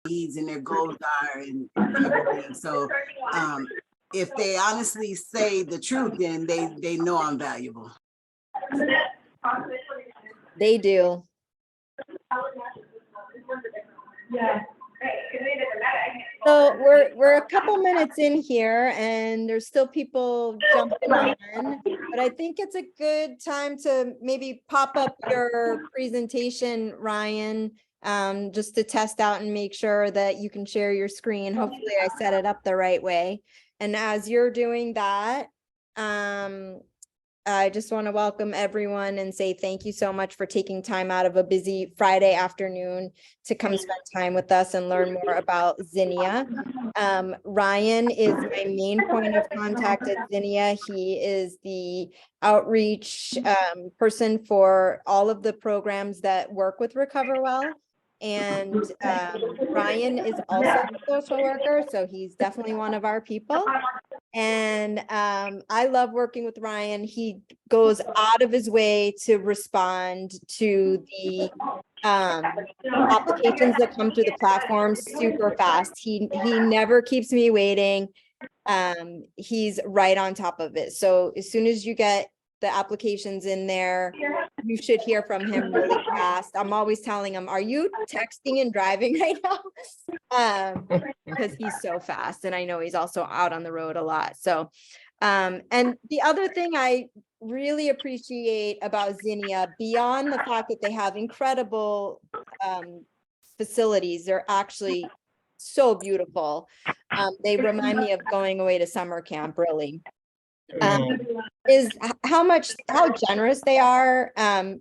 needs and their goals are and everything. So if they honestly say the truth, then they know I'm valuable. They do. Yeah. So we're a couple minutes in here and there's still people jumping on, but I think it's a good time to maybe pop up your presentation, Ryan, just to test out and make sure that you can share your screen. Hopefully I set it up the right way. And as you're doing that, I just want to welcome everyone and say thank you so much for taking time out of a busy Friday afternoon to come spend time with us and learn more about Zinnia. Ryan is my main point of contact at Zinnia. He is the outreach person for all of the programs that work with Recover Well. And Ryan is also a social worker, so he's definitely one of our people. And I love working with Ryan. He goes out of his way to respond to the applications that come through the platform super fast. He never keeps me waiting. He's right on top of it. So as soon as you get the applications in there, you should hear from him really fast. I'm always telling him, are you texting and driving right now? Because he's so fast, and I know he's also out on the road a lot. So, and the other thing I really appreciate about Zinnia, beyond the fact that they have incredible facilities, they're actually so beautiful. They remind me of going away to summer camp, really. Is how generous they are,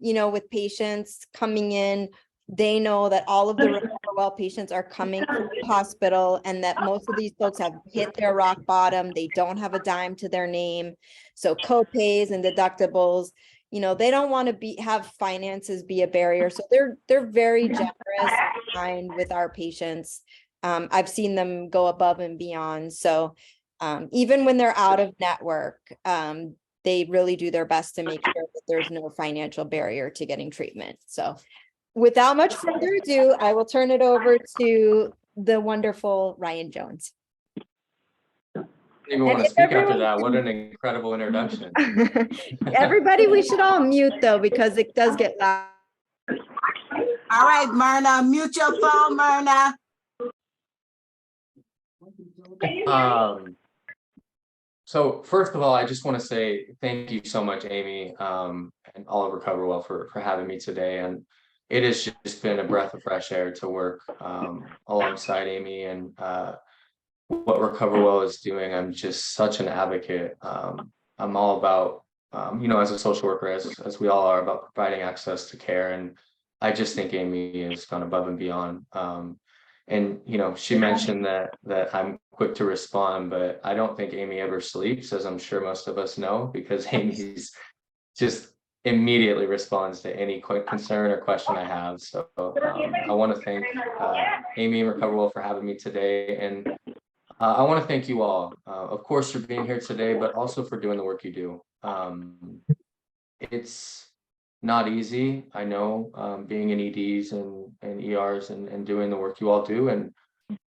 you know, with patients coming in. They know that all of the Recover Well patients are coming to the hospital and that most of these folks have hit their rock bottom. They don't have a dime to their name. So co-pays and deductibles, you know, they don't want to have finances be a barrier. So they're very generous and kind with our patients. I've seen them go above and beyond. So even when they're out of network, they really do their best to make sure that there's no financial barrier to getting treatment. So without much further ado, I will turn it over to the wonderful Ryan Jones. I don't even want to speak after that. What an incredible introduction. Everybody, we should all mute though, because it does get loud. All right, Myrna, mute your phone, Myrna. So first of all, I just want to say thank you so much, Amy, and all of Recover Well for having me today. And it has just been a breath of fresh air to work alongside Amy and what Recover Well is doing. I'm just such an advocate. I'm all about, you know, as a social worker, as we all are, about providing access to care. And I just think Amy has gone above and beyond. And, you know, she mentioned that I'm quick to respond, but I don't think Amy ever sleeps, as I'm sure most of us know, because Amy's just immediately responds to any concern or question I have. So I want to thank Amy and Recover Well for having me today. And I want to thank you all, of course, for being here today, but also for doing the work you do. It's not easy, I know, being in EDs and ERs and doing the work you all do. And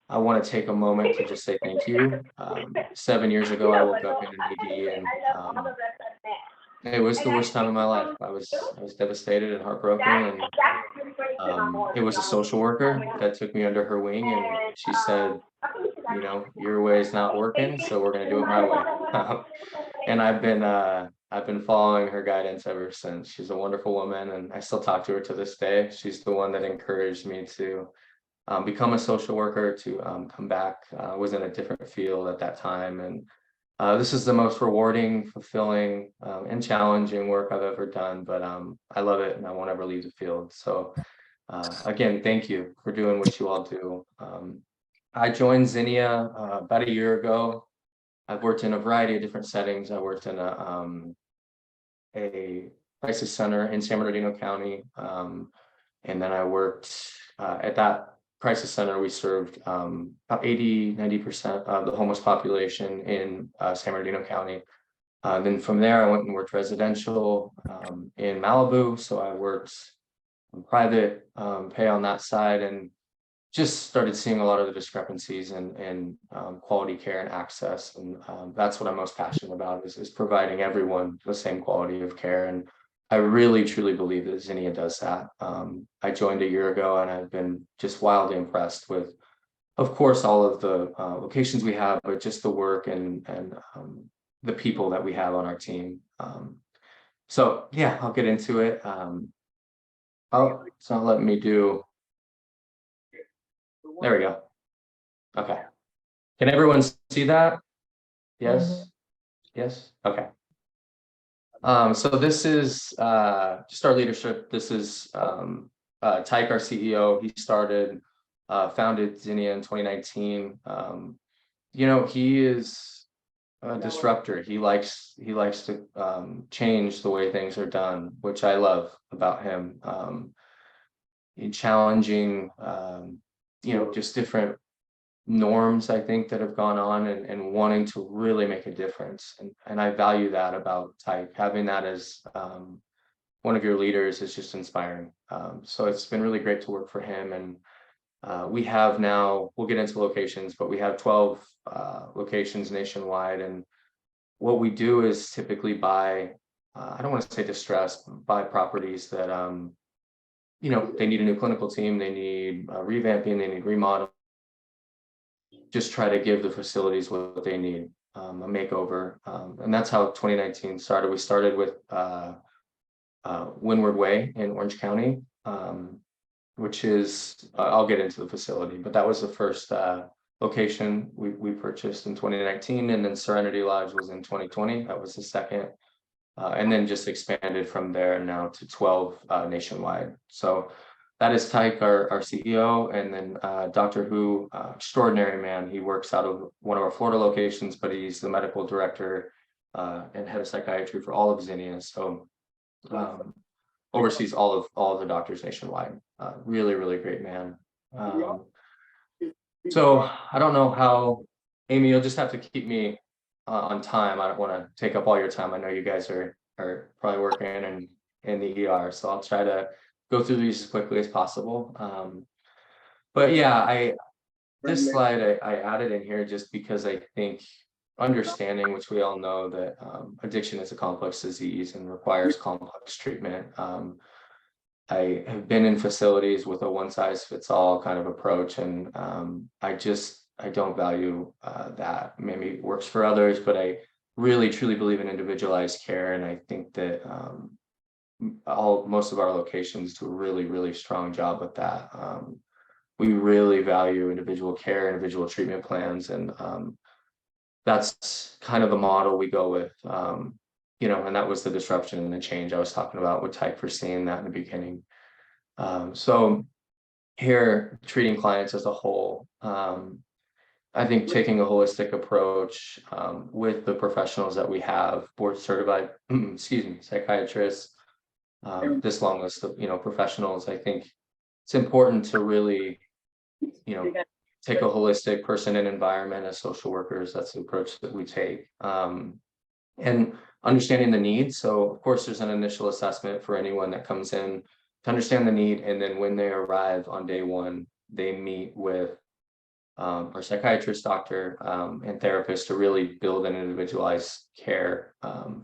I want to take a moment to just say thank you. 7 years ago, I woke up in an ED and it was the worst time of my life. I was devastated and heartbroken. And it was a social worker that took me under her wing, and she said, you know, your way is not working, so we're going to do it my way. And I've been following her guidance ever since. She's a wonderful woman, and I still talk to her to this day. She's the one that encouraged me to become a social worker, to come back. I was in a different field at that time, and this is the most rewarding, fulfilling, and challenging work I've ever done, but I love it and I won't ever leave the field. So again, thank you for doing what you all do. I joined Zinnia about a year ago. I've worked in a variety of different settings. I worked in a crisis center in San Bernardino County. And then I worked at that crisis center. We served about 80-90% of the homeless population in San Bernardino County. Then from there, I went and worked residential in Malibu. So I worked private pay on that side. And just started seeing a lot of the discrepancies in quality care and access. And that's what I'm most passionate about is providing everyone the same quality of care. And I really, truly believe that Zinnia does that. I joined a year ago and I've been just wildly impressed with, of course, all of the locations we have, but just the work and the people that we have on our team. So yeah, I'll get into it. It's not letting me do. There we go. Okay. Can everyone see that? Yes. Yes. Okay. So this is just our leadership. This is Tyke, our CEO. He founded Zinnia in 2019. You know, he is a disruptor. He likes to change the way things are done, which I love about him. Challenging, you know, just different norms, I think, that have gone on and wanting to really make a difference. And I value that about Tyke. Having that as one of your leaders is just inspiring. So it's been really great to work for him. And we have now, we'll get into locations, but we have 12 locations nationwide. And what we do is typically buy, I don't want to say distressed, buy properties that, you know, they need a new clinical team, they need revamping, they need remodeling. Just try to give the facilities what they need, a makeover. And that's how 2019 started. We started with Windward Way in Orange County, which is, I'll get into the facility, but that was the first location we purchased in 2019. And then Serenity Lodge was in 2020. That was the second. And then just expanded from there now to 12 nationwide. So that is Tyke, our CEO, and then Dr. Hu, extraordinary man. He works out of one of our Florida locations, but he's the medical director and head of psychiatry for all of Zinnia. So oversees all of the doctors nationwide. Really, really great man. So I don't know how, Amy, you'll just have to keep me on time. I don't want to take up all your time. I know you guys are probably working in the ER, so I'll try to go through these as quickly as possible. But yeah, this slide I added in here just because I think understanding, which we all know, that addiction is a complex disease and requires complex treatment. I have been in facilities with a one-size-fits-all kind of approach, and I don't value that. Maybe it works for others, but I really truly believe in individualized care, and I think that most of our locations do a really, really strong job with that. We really value individual care, individual treatment plans, and that's kind of the model we go with. You know, and that was the disruption and the change I was talking about with Tyke for seeing that in the beginning. So here, treating clients as a whole, I think taking a holistic approach with the professionals that we have, board certified, psychiatrists, this long list of, you know, professionals. I think it's important to really, you know, take a holistic person and environment as social workers. That's the approach that we take. And understanding the need. So of course, there's an initial assessment for anyone that comes in to understand the need. And then when they arrive on day one, they meet with our psychiatrist, doctor, and therapist to really build an individualized care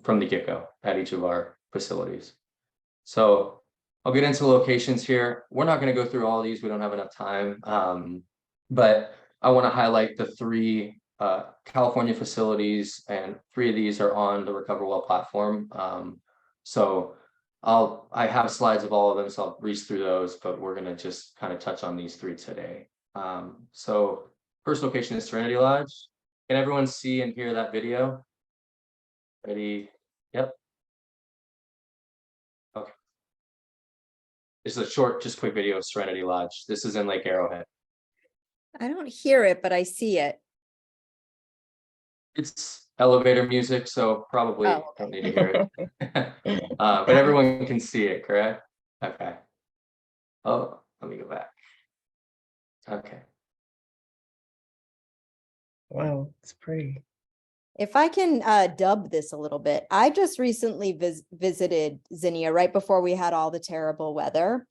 from the get-go at each of our facilities. So I'll get into locations here. We're not going to go through all these. We don't have enough time. But I want to highlight the 3 California facilities, and 3 of these are on the Recover Well platform. So I have slides of all of them, so I'll breeze through those, but we're going to just kind of touch on these 3 today. So first location is Serenity Lodge. Can everyone see and hear that video? Ready? Yep. Okay. This is a short, just quick video of Serenity Lodge. This is in Lake Arrowhead. I don't hear it, but I see it. It's elevator music, so probably don't need to hear it. But everyone can see it, correct? Okay. Oh, let me go back. Okay. Wow, it's pretty. If I can dub this a little bit, I just recently visited Zinnia right before we had all the terrible weather.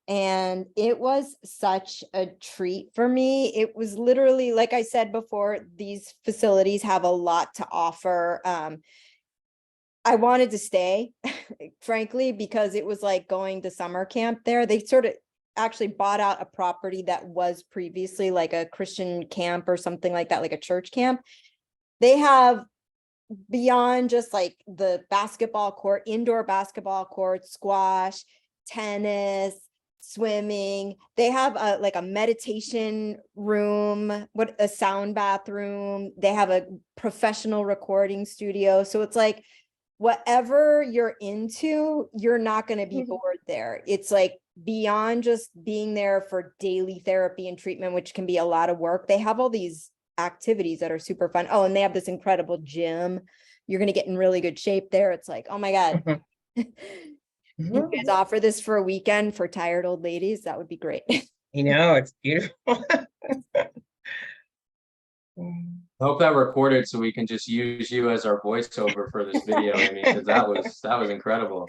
And it was such a treat for me. It was literally, like I said before, these facilities have a lot to offer. I wanted to stay, frankly, because it was like going to summer camp there. They sort of actually bought out a property that was previously like a Christian camp or something like that, like a church camp. They have, beyond just like the basketball court, indoor basketball court, squash, tennis, swimming. They have a like a meditation room, a sound bathroom. They have a professional recording studio. So it's like whatever you're into, you're not going to be bored there. It's like beyond just being there for daily therapy and treatment, which can be a lot of work. They have all these activities that are super fun. Oh, and they have this incredible gym. You're going to get in really good shape there. It's like, oh my God. You guys offer this for a weekend for tired old ladies? That would be great. You know, it's beautiful. I hope that recorded so we can just use you as our voiceover for this video, Amy, because that was incredible.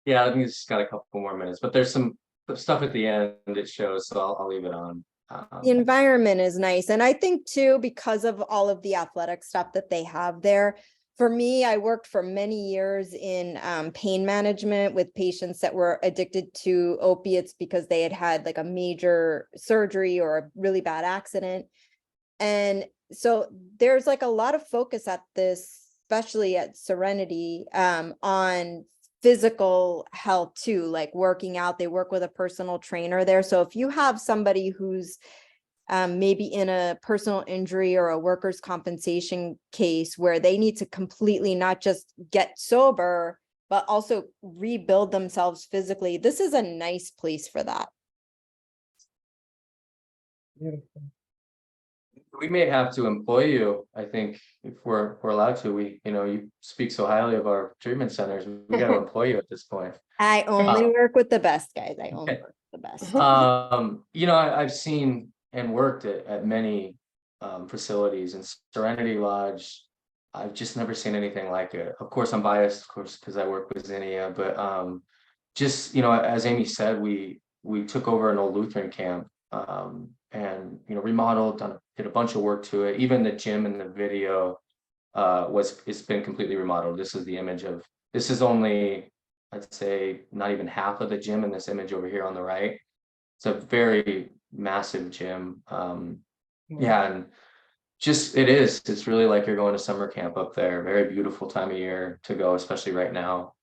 Yeah, I think it's just got a couple more minutes, but there's some stuff at the end it shows, so I'll leave it on. The environment is nice. And I think too, because of all of the athletic stuff that they have there, for me, I worked for many years in pain management with patients that were addicted to opiates because they had had like a major surgery or a really bad accident. And so there's like a lot of focus at this, especially at Serenity, on physical health too, like working out. They work with a personal trainer there. So if you have somebody who's maybe in a personal injury or a workers' compensation case where they need to completely not just get sober, but also rebuild themselves physically, this is a nice place for that. Beautiful. We may have to employ you, I think, if we're allowed to. You speak so highly of our treatment centers. We got to employ you at this point. I only work with the best, guys. I only work with the best. I've seen and worked at many facilities, and Serenity Lodge, I've just never seen anything like it. Of course, I'm biased, of course, because I work with Zinnia, but as Amy said, we took over an old Lutheran camp, and remodeled, did a bunch of work to it. Even the gym in the video it's been completely remodeled. This is the image of, this is only, I'd say, not even half of the gym in this image over here on the right. It's a very massive gym. Yeah, and it's really like you're going to summer camp up there. Very beautiful time of year to go, especially right now.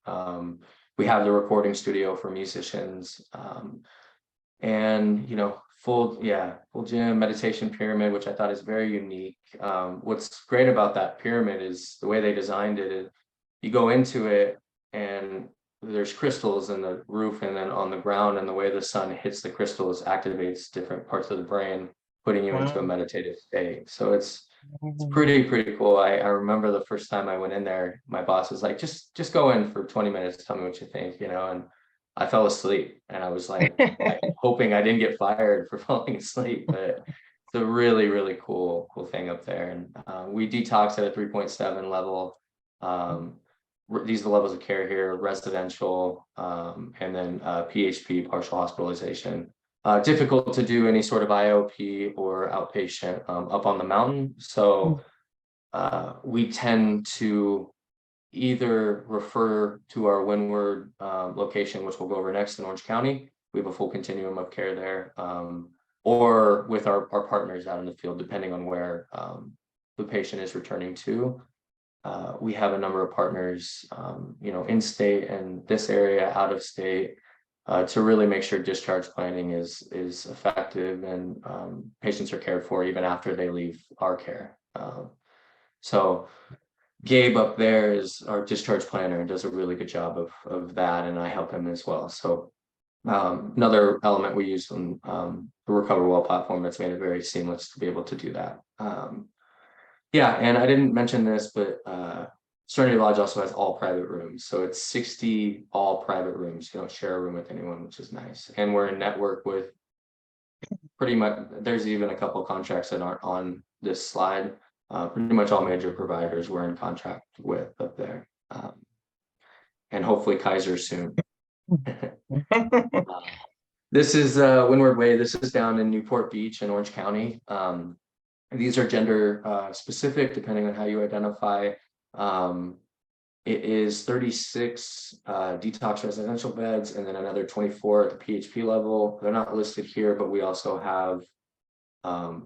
We have the recording studio for musicians, and full gym, meditation pyramid, which I thought is very unique. What's great about that pyramid is the way they designed it. You go into it and there's crystals in the roof and then on the ground, and the way the sun hits the crystals activates different parts of the brain, putting you into a meditative state. So it's pretty cool. I remember the first time I went in there, my boss was like, just go in for 20 minutes, tell me what you think, and I fell asleep, and I was like hoping I didn't get fired for falling asleep, but it's a really cool thing up there. And we detox at a 3.7 level. These are the levels of care here: residential, and then PHP, partial hospitalization. Difficult to do any sort of IOP or outpatient up on the mountain. So we tend to either refer to our Windward location, which we'll go over next in Orange County. We have a full continuum of care there, or with our partners out in the field, depending on where the patient is returning to. We have a number of partners, in state and this area, out of state, to really make sure discharge planning is effective and patients are cared for even after they leave our care. So Gabe up there is our discharge planner and does a really good job of that, and I help him as well. So another element we use on the Recover Well platform that's made it very seamless to be able to do that. And I didn't mention this, but Serenity Lodge also has all private rooms. So it's 60 all private rooms. You don't share a room with anyone, which is nice. And we're in network with pretty much, there's even a couple contracts that aren't on this slide. Pretty much all major providers we're in contract with up there. And hopefully Kaiser soon. This is Windward Way. This is down in Newport Beach in Orange County. These are gender specific, depending on how you identify. It is 36 detox residential beds, and then another 24 at the PHP level. They're not listed here, but we also have a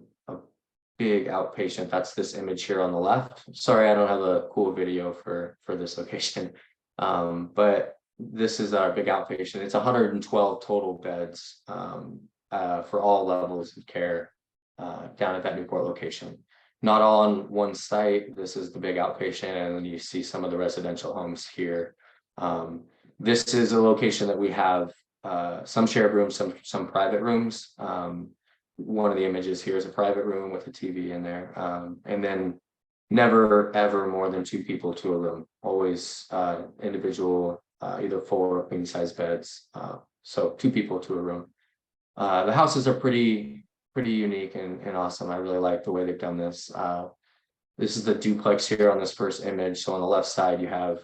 big outpatient. That's this image here on the left. Sorry, I don't have a cool video for this location, but this is our big outpatient. It's 112 total beds for all levels of care down at that Newport location. Not all on one site. This is the big outpatient, and then you see some of the residential homes here. This is a location that we have some shared rooms, some private rooms. One of the images here is a private room with a TV in there, and then never ever more than 2 people to a room. Always individual, either full or queen size beds. So 2 people to a room. The houses are pretty unique and awesome. I really like the way they've done this. This is the duplex here on this first image. So on the left side, you have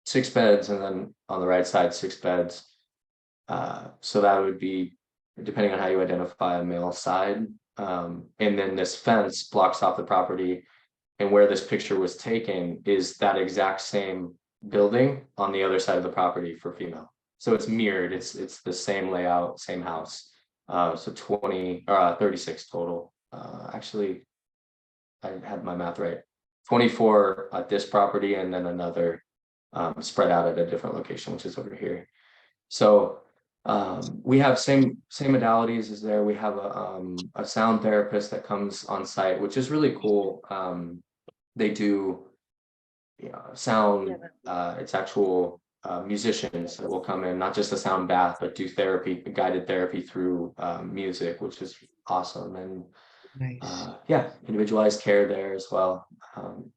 6 beds, and then on the right side, 6 beds. So that would be, depending on how you identify, a male side. And then this fence blocks off the property. And where this picture was taken is that exact same building on the other side of the property for female. So it's mirrored. It's the same layout, same house. So 36 total. Actually, I had my math right. 24 at this property, and then another spread out at a different location, which is over here. So we have same modalities as there. We have a sound therapist that comes on site, which is really cool. They do sound. It's actual musicians that will come in, not just a sound bath, but do therapy, guided therapy through music, which is awesome. And Nice. yeah, individualized care there as well.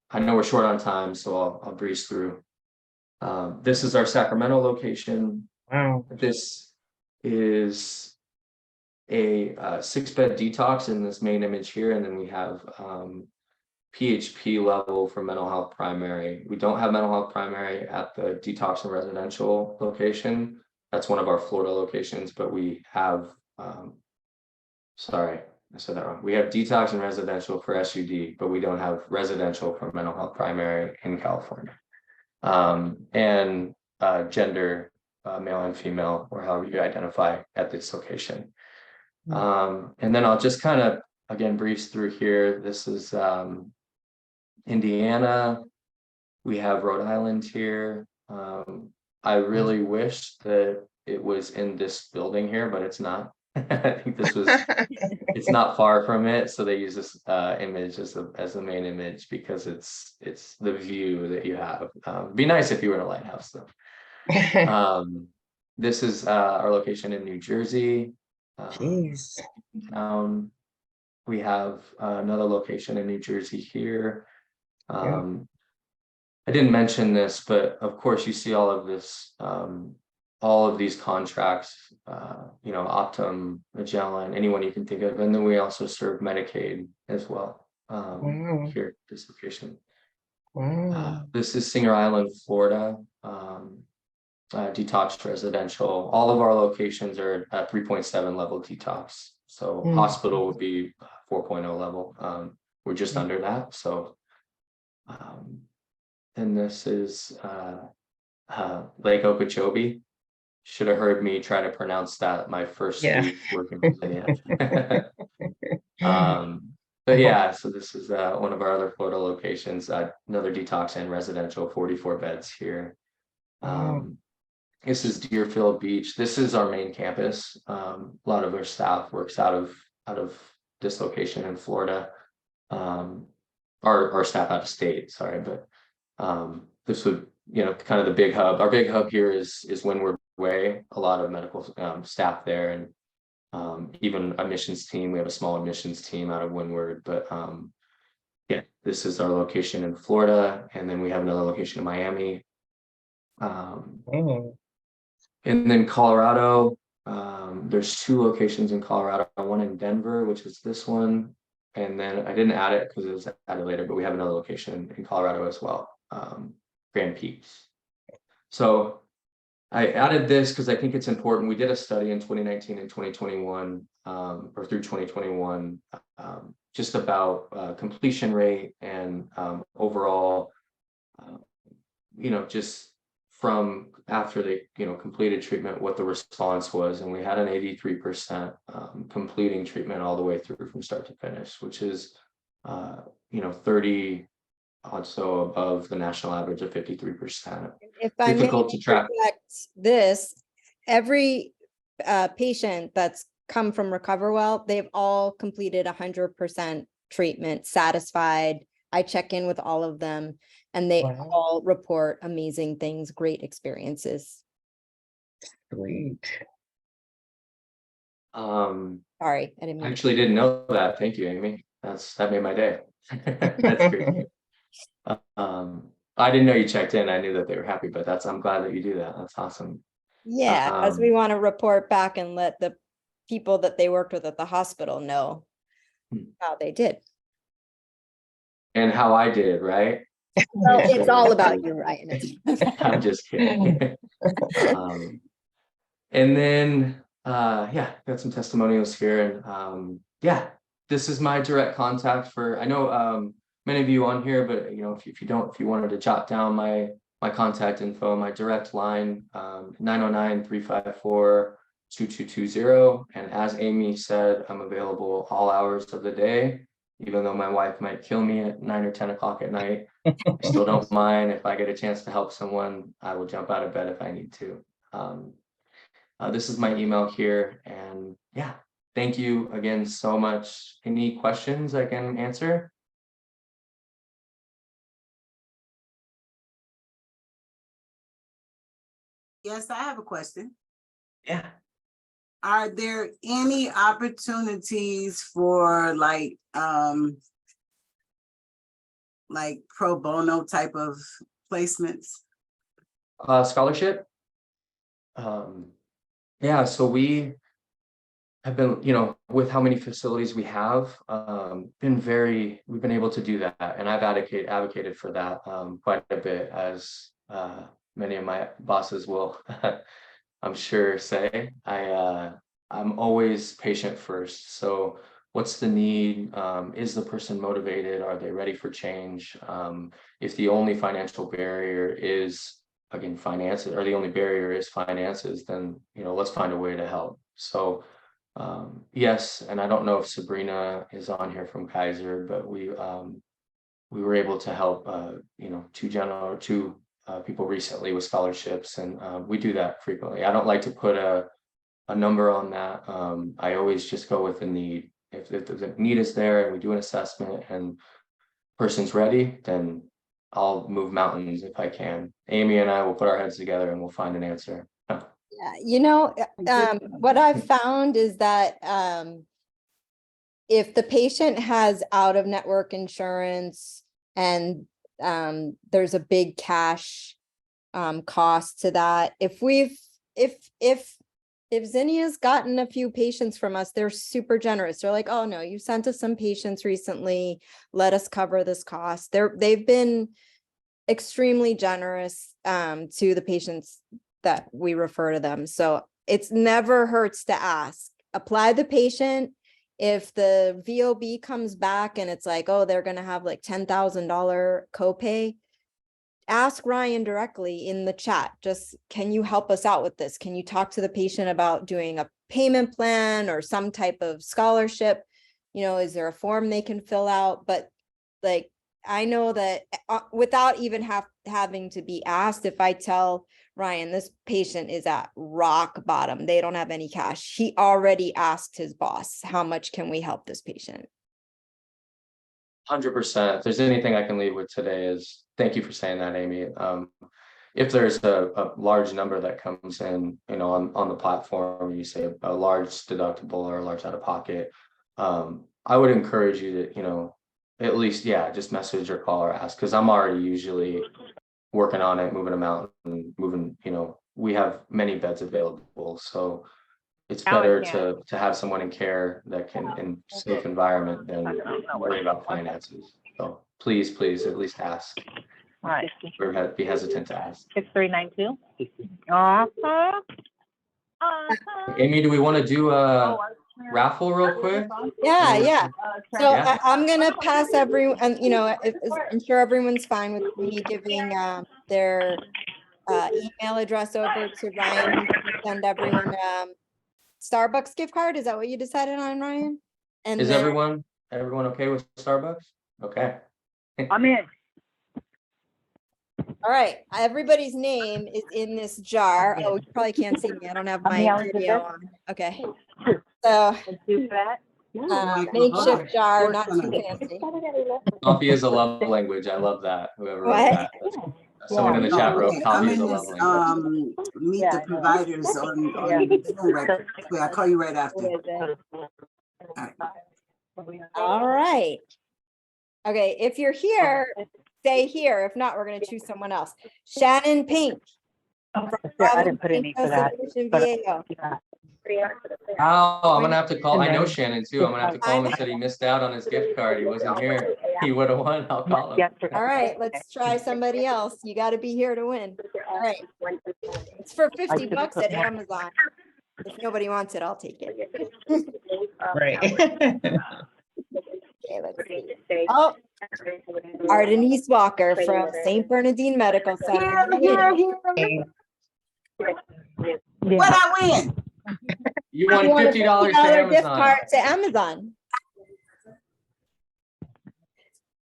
I know we're short on time, so I'll breeze through. This is our Sacramento location. Wow. This is a 6-bed detox in this main image here, and then we have PHP level for mental health primary. We don't have mental health primary at the detox and residential location. That's one of our Florida locations, but we have, sorry, I said that wrong. We have detox and residential for SUD, but we don't have residential for mental health primary in California. And gender, male and female, or however you identify at this location. And then I'll just kind of, again, breeze through here. This is Indiana. We have Rhode Island here. I really wish that it was in this building here, but it's not. I think this was, it's not far from it. So they use this image as the main image because it's the view that you have. It'd be nice if you were in a lighthouse though. This is our location in New Jersey. Jeez. We have another location in New Jersey here. I didn't mention this, but of course you see all of this, all of these contracts, Optum, Magellan, anyone you can think of. And then we also serve Medicaid as well here at this location. This is Singer Island, Florida. Detox residential. All of our locations are at 3.7 level detox. So hospital would be 4.0 level. We're just under that. So and this is Lake Okeechobee. Should have heard me try to pronounce that my first week working with Zinnia. But yeah, so this is one of our other Florida locations, another detox and residential, 44 beds here. This is Deerfield Beach. This is our main campus. A lot of our staff works out of this location in Florida. Our staff out of state, sorry, but this would, kind of the big hub. Our big hub here is Windward Way. A lot of medical staff there, and even admissions team. We have a small admissions team out of Windward, but yeah, this is our location in Florida, and then we have another location in Miami. And then Colorado, there's 2 locations in Colorado, one in Denver, which is this one. And then I didn't add it because it was added later, but we have another location in Colorado as well, Grand Peaks. So I added this because I think it's important. We did a study in 2019 and 2021, or through 2021, just about completion rate and overall, just from after they, completed treatment, what the response was. And we had an 83% completing treatment all the way through from start to finish, which is, 30 also above the national average of 53%. If I may Difficult to track. interject this, every patient that's come from RecoverWell, they've all completed 100% treatment, satisfied. I check in with all of them and they Wow. all report amazing things, great experiences. Sweet. Um, Sorry, I didn't I mean. actually didn't know that. Thank you, Amy. That made my day. That's great. I didn't know you checked in. I knew that they were happy, but I'm glad that you do that. That's awesome. Yeah, as we want to report back and let the people that they worked with at the hospital know how they did. And how I did, right? Well, it's all about you, Ryan. I'm just kidding. And then, got some testimonials here, and this is my direct contact for. I know many of you on here, but if you wanted to jot down my contact info, my direct line, 909-354-2220. And as Amy said, I'm available all hours of the day, even though my wife might kill me at 9 or 10 o'clock at night. I still don't mind. If I get a chance to help someone, I will jump out of bed if I need to. This is my email here, and thank you again so much. Any questions I can answer? Yes, I have a question. Yeah. Are there any opportunities for like pro bono type of placements? Scholarship. So we have been, with how many facilities we have, we've been able to do that. And I've advocated for that quite a bit, as many of my bosses will, I'm sure, say. I'm always patient first. So what's the need? Is the person motivated? Are they ready for change? If the only financial barrier is, again, finances, or the only barrier is finances, then, let's find a way to help. So yes, and I don't know if Sabrina is on here from Kaiser, but we were able to help, two people recently with scholarships, and we do that frequently. I don't like to put a number on that. I always just go with the need. If the need is there and we do an assessment and person's ready, then I'll move mountains if I can. Amy and I will put our heads together and we'll find an answer. What I've found is that if the patient has out-of-network insurance and there's a big cash cost to that, if Zinnia's gotten a few patients from us, they're super generous. They're like, oh no, you sent us some patients recently, let us cover this cost. They've been extremely generous to the patients that we refer to them. So it's never hurts to ask. Apply the patient. If the VOB comes back and it's like, oh, they're going to have like $10,000 copay, ask Ryan directly in the chat. Just, can you help us out with this? Can you talk to the patient about doing a payment plan or some type of scholarship? Is there a form they can fill out? But like, I know that without even having to be asked, if I tell Ryan, this patient is at rock bottom, they don't have any cash, he already asked his boss, how much can we help this patient? 100%. If there's anything I can leave with today is thank you for saying that, Amy. If there's a large number that comes in, on the platform, you say a large deductible or a large out of pocket, I would encourage you to, at least, just message or call or ask, because I'm already usually working on it, moving them out and moving, we have many beds available. So it's better to have someone in care that can, in safe environment, than worry about finances. So please, at least ask. Right. or be hesitant to ask. 6392. Awesome. Amy, do we want to do a raffle real quick? Yeah. So Yeah. I'm gonna pass everyone, and you know, I'm sure everyone's fine with me giving their email address over to Ryan. He can send everyone Starbucks gift card. Is that what you decided on, Ryan? And Is then, everyone okay with Starbucks? Okay. I'm in. all right, everybody's name is in this jar. Oh, you probably can't see me. I don't have my video on. Okay. So Do that. makeshift jar, not too fancy. Coffee is a love language. I love that. Whoever wrote What? that. Someone in the chat wrote Okay, I'm coffee is in a love this, language. meet the providers on Zoom right quick. I'll call you right after. All right. Okay, if you're here, stay here. If not, we're gonna choose someone else. Shannon Pink. I didn't put any for that. VAO. Oh, I'm gonna have to call. I know Shannon too. I'm gonna have to call him and said he missed out on his gift card. He wasn't here. He would have won. I'll call him. All right, let's try somebody else. You gotta be here to win. All right. It's for 50 bucks at Amazon. If nobody wants it, I'll take it. Right. Okay, let's see. Oh, Ardenise Walker from St. Bernardine Medical Center. What I win? You won You want a $50 to $50 gift Amazon. card to Amazon.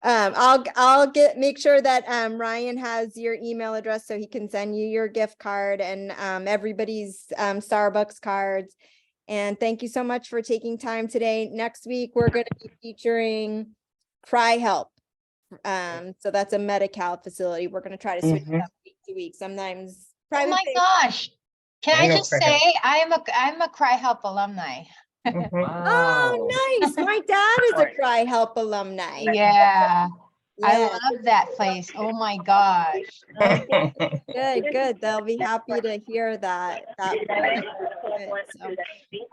I'll make sure that Ryan has your email address so he can send you your gift card and everybody's Starbucks cards. And thank you so much for taking time today. Next week, we're going to be featuring Cry Help. So that's a Medi-Cal facility. We're going to try to switch it up week to week. Sometimes Oh private. my gosh. Can I I know just Cry Help. say, I'm a Cry Help alumni. Mhm. Wow. Oh, nice. My dad is a Cry Help alumni. Yeah, I Yeah. love that place. Oh my gosh. Good. They'll be happy to hear that. Good. So, all Big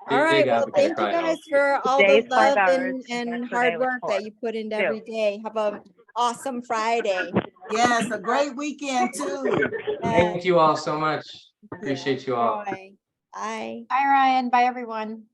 right. Well, advocate thank you of Cry guys Help. for all the Today's love 5 hours, and yesterday hard was work 4. that you put into every day. Have a awesome Friday. Yes, a great weekend too. Thank you all so much. Appreciate you all. Enjoy. Bye. Bye, Ryan. Bye, everyone.